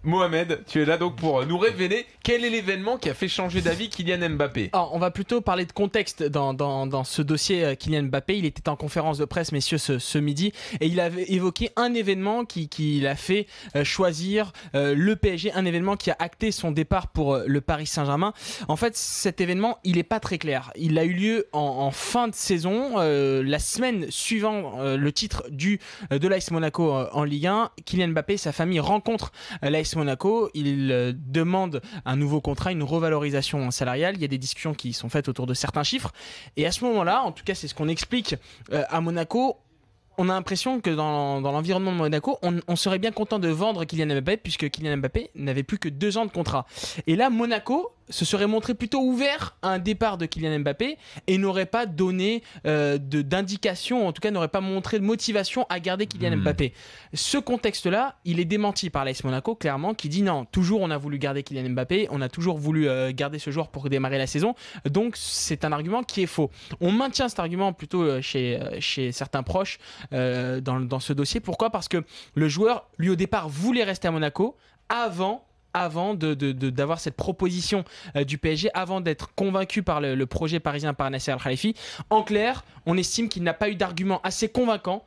Mohamed, tu es là donc pour nous révéler quel est l'événement qui a fait changer d'avis Kylian Mbappé. Alors, on va plutôt parler de contexte dans ce dossier Kylian Mbappé. Il était en conférence de presse, messieurs, ce midi, et il avait évoqué un événement qui l'a fait choisir le PSG, un événement qui a acté son départ pour le Paris Saint-Germain. En fait, cet événement, il n'est pas très clair. Il a eu lieu en fin de saison, la semaine suivant le titre de l'AS Monaco en Ligue 1. Kylian Mbappé et sa famille rencontrent l'AS Monaco. Il demande un nouveau contrat, une revalorisation salariale. Il y a des discussions qui sont faites autour de certains chiffres. Et à ce moment-là, en tout cas, c'est ce qu'on explique à Monaco. On a l'impression que dans l'environnement de Monaco, on serait bien content de vendre Kylian Mbappé puisque Kylian Mbappé n'avait plus que 2 ans de contrat. Et là, Monaco se serait montré plutôt ouvert à un départ de Kylian Mbappé et n'aurait pas donné d'indication, en tout cas n'aurait pas montré de motivation à garder Kylian Mbappé. Ce contexte-là, il est démenti par l'AS Monaco, clairement, qui dit non, toujours on a voulu garder Kylian Mbappé, on a toujours voulu garder ce joueur pour démarrer la saison, donc c'est un argument qui est faux. On maintient cet argument plutôt chez certains proches dans ce dossier. Pourquoi ? Parce que le joueur, lui au départ, voulait rester à Monaco avant d'avoir cette proposition du PSG, avant d'être convaincu par le projet parisien par Nasser Al-Khelaifi. En clair, on estime qu'il n'a pas eu d'argument assez convaincant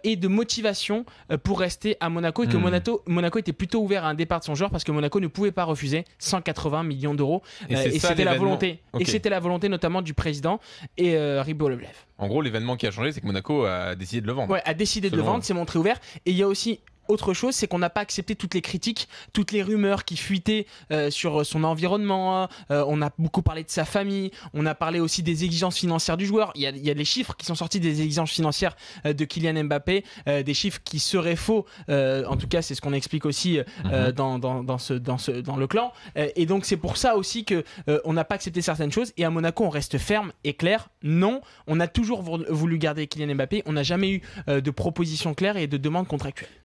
et de motivation pour rester à Monaco et que Monaco était plutôt ouvert à un départ de son joueur parce que Monaco ne pouvait pas refuser 180 millions d'euros et c'était la volonté. Okay. Et c'était la volonté notamment du président et Ribo Leblev. En gros, l'événement qui a changé, c'est que Monaco a décidé de le vendre. Ouais, a décidé de le vendre, s'est montré ouvert. Et il y a aussi autre chose, c'est qu'on n'a pas accepté toutes les critiques, toutes les rumeurs qui fuitaient sur son environnement. On a beaucoup parlé de sa famille. On a parlé aussi des exigences financières du joueur. Il y a les chiffres qui sont sortis des exigences financières de Kylian Mbappé, des chiffres qui seraient faux. En tout cas, c'est ce qu'on explique aussi dans le clan. Et donc, c'est pour ça aussi qu'on n'a pas accepté certaines choses. Et à Monaco, on reste ferme et clair. Non, on a toujours voulu garder Kylian Mbappé. On n'a jamais eu de proposition claire et de demande contractuelle.